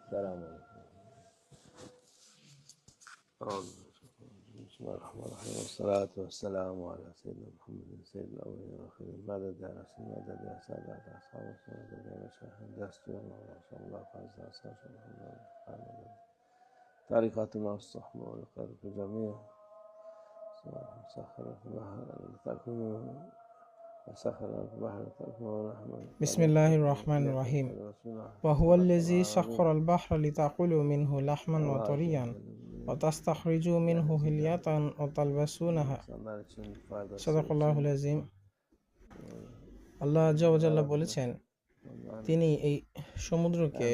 السلام عليكم. بسم الله الرحمن الرحيم والصلاة والسلام على سيدنا محمد سيد الأولين والآخرين. مدد يا رسول مدد يا سادات أصحاب مدد يا مشايخ دستور رسول الله فاز أساس محمد طريقتنا الصحبة والخير في الجميع. مسخر في البحر تكون مسخر في البحر تكون بسم الله الرحمن الرحيم. وهو الذي سخر البحر لتأكلوا منه لحما وطريا وتستخرجوا منه حلية وتلبسونها صدق الله العظيم। আল্লাহ আজ্জা ওয়া জাল্লা বলেছেন, তিনি এই সমুদ্রকে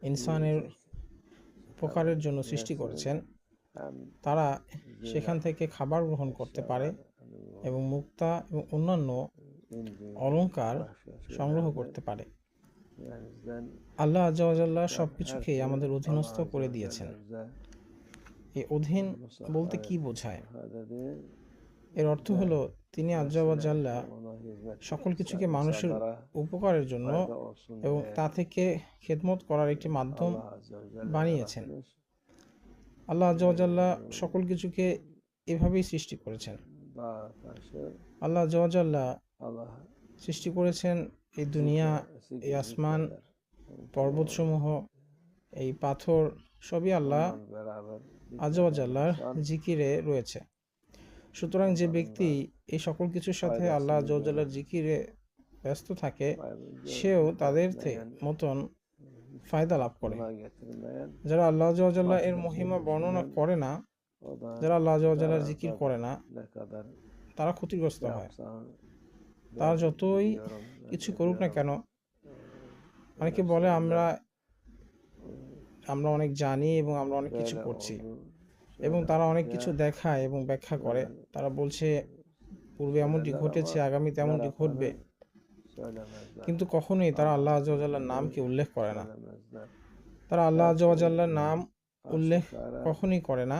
ইনসানের উপকারের জন্য সৃষ্টি করেছেন। তারা সেখান থেকে খাবার গ্রহণ করতে পারে এবং মুক্তা এবং অন্যান্য অলংকার সংগ্রহ করতে পারে। আল্লাহ আজ্জা ওয়া জাল্লা সবকিছুকেই আমাদের অধীনস্থ করে দিয়েছেন। এই অধীন বলতে কি বোঝায়? এর অর্থ হলো তিনি আজ্জা ওয়া জাল্লা সকল কিছুকে মানুষের উপকারের জন্য এবং তা থেকে খেদমত করার একটি মাধ্যম বানিয়েছেন। আল্লাহ আজ্জা ওয়া জাল্লা সকল কিছুকে এভাবেই সৃষ্টি করেছেন। আল্লাহ আজ্জা ওয়া জাল্লা সৃষ্টি করেছেন এই দুনিয়া, এই আসমান, পর্বতসমূহ, এই পাথর, সবই আল্লাহ আজ্জা ওয়া জাল্লার জিকিরে রয়েছে। সুতরাং যে ব্যক্তি এই সকল কিছুর সাথে আল্লাহ আজ্জা ওয়া জাল্লার জিকিরে ব্যস্ত থাকে, সেও তাদের মতন ফায়দা লাভ করে। যারা আল্লাহ আজ্জা ওয়া জাল্লা এর মহিমা বর্ণনা করে না, যারা আল্লাহ আজ্জা ওয়া জাল্লার জিকির করে না, তারা ক্ষতিগ্রস্ত হয়। তারা যতই কিছু করুক না কেন, অনেকে বলে আমরা অনেক জানি এবং আমরা অনেক কিছু করছি, এবং তারা অনেক কিছু দেখায় এবং ব্যাখ্যা করে। তারা বলছে পূর্বে এমনটি ঘটেছে, আগামীতে এমনটি ঘটবে, কিন্তু কখনোই তারা আল্লাহ আজ্জা ওয়া জাল্লার নামকে উল্লেখ করে না। তারা আল্লাহ আজ্জা ওয়া জাল্লার নাম উল্লেখ কখনোই করে না,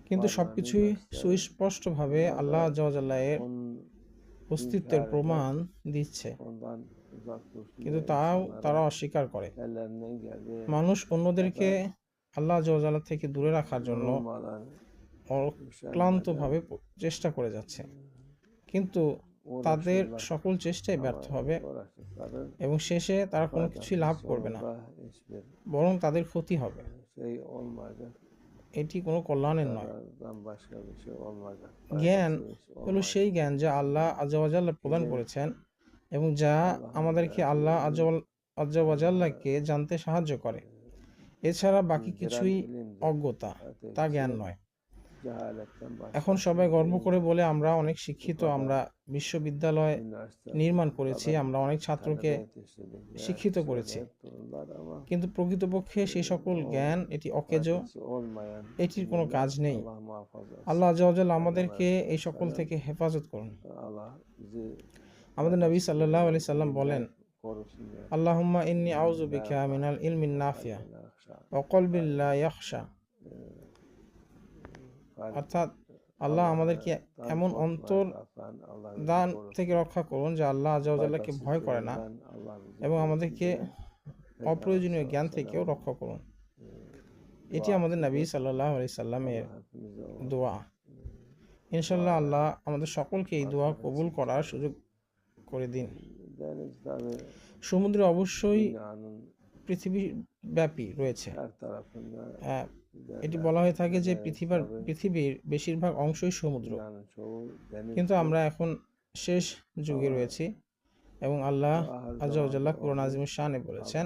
কিন্তু সবকিছুই সুস্পষ্টভাবে আল্লাহ আজ্জা ওয়া জাল্লা এর অস্তিত্বের প্রমাণ দিচ্ছে, কিন্তু তাও তারা অস্বীকার করে। মানুষ অন্যদেরকে আল্লাহ আজ্জা ওয়া জাল্লা থেকে দূরে রাখার জন্য অক্লান্তভাবে চেষ্টা করে যাচ্ছে, কিন্তু তাদের সকল চেষ্টাই ব্যর্থ হবে এবং শেষে তারা কোনো কিছুই লাভ করবে না, বরং তাদের ক্ষতি হবে। এটি কোনো কল্যাণের নয়। জ্ঞান হলো সেই জ্ঞান যা আল্লাহ আজ্জা ওয়া জাল্লা প্রদান করেছেন এবং যা আমাদেরকে আল্লাহ আজ্জা ওয়া জাল্লাকে জানতে সাহায্য করে। এছাড়া বাকি কিছুই অজ্ঞতা, তা জ্ঞান নয়। এখন সবাই গর্ব করে বলে আমরা অনেক শিক্ষিত, আমরা বিশ্ববিদ্যালয় নির্মাণ করেছি, আমরা অনেক ছাত্রকে শিক্ষিত করেছি, কিন্তু প্রকৃতপক্ষে সেই সকল জ্ঞান এটি অকেজ, এটির কোনো কাজ নেই। আল্লাহ আজ্জা ওয়া জাল্লা আমাদেরকে এই সকল থেকে হেফাজত করুন। আমাদের নবী সাল্লাল্লাহু আলাইহি সাল্লাম বলেন, আল্লাহুম্মা ইন্নী আউযু বিকা মিনাল ইলমিন নাফিয়া ওয়া কলবিন লা ইয়াখশা। অর্থাৎ আল্লাহ আমাদেরকে এমন অন্তর দান থেকে রক্ষা করুন যা আল্লাহ আজ্জা ওয়া জাল্লাকে ভয় করে না, এবং আমাদেরকে অপ্রয়োজনীয় জ্ঞান থেকেও রক্ষা করুন। এটি আমাদের নবী সাল্লাল্লাহু আলাইহি সাল্লামের দোয়া। ইনশাআল্লাহ আল্লাহ আমাদের সকলকে এই দোয়া কবুল করার সুযোগ করে দিন। সমুদ্র অবশ্যই পৃথিবীব্যাপী রয়েছে। এটি বলা হয়ে থাকে যে পৃথিবীর বেশিরভাগ অংশই সমুদ্র, কিন্তু আমরা এখন শেষ যুগে রয়েছি এবং আল্লাহ আজ্জা ওয়া জাল্লা কুরআন আযীমুশ শানে বলেছেন,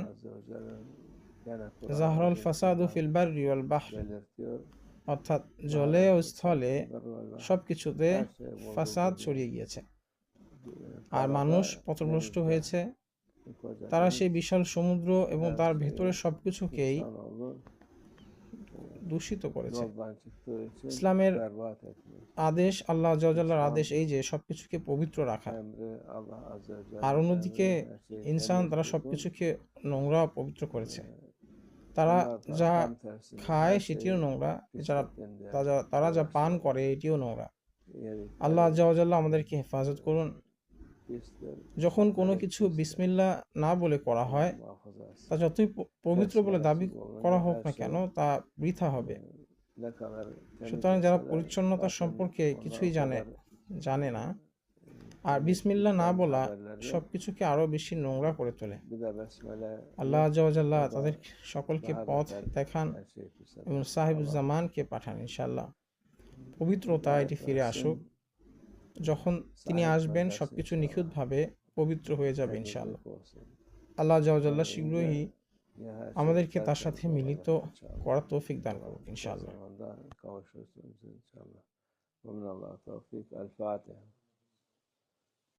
যাহরাল ফাসাদু ফিল বাররি ওয়াল বাহরি, অর্থাৎ জলে ও স্থলে সবকিছুতে ফাসাদ ছড়িয়ে গিয়েছে আর মানুষ পথভ্রষ্ট হয়েছে। তারা সেই বিশাল সমুদ্র এবং তার ভেতরে সবকিছুকেই দূষিত করেছে। ইসলামের আদেশ, আল্লাহ আজ্জা ওয়া জাল্লার আদেশ এই যে সবকিছুকে পবিত্র রাখা, আর অন্যদিকে ইনসান তারা সবকিছুকে নোংরা পবিত্র করেছে। তারা যা খায় সেটিও নোংরা, তারা যা পান করে এটিও নোংরা। আল্লাহ আজ্জা ওয়া জাল্লা আমাদেরকে হেফাজত করুন। যখন কোনো কিছু বিসমিল্লাহ না বলে করা হয়, তা যতই পবিত্র বলে দাবি করা হোক না কেন, তা বৃথা হবে। সুতরাং যারা পরিচ্ছন্নতা সম্পর্কে কিছুই জানে না, আর বিসমিল্লাহ না বলা সবকিছুকে আরো বেশি নোংরা করে তোলে। আল্লাহ আযজা ওয়া জাল্লা তাদের সকলকে পথ দেখান এবং সাহিবুজ্জামানকে পাঠান ইনশাআল্লাহ। পবিত্রতা এটি ফিরে আসুক। যখন তিনি আসবেন সবকিছু নিখুঁতভাবে পবিত্র হয়ে যাবে ইনশাআল্লাহ। আল্লাহ আযজা ওয়া জাল্লা শীঘ্রই আমাদেরকে তার সাথে মিলিত করার তৌফিক দান করুক ইনশাআল্লাহ।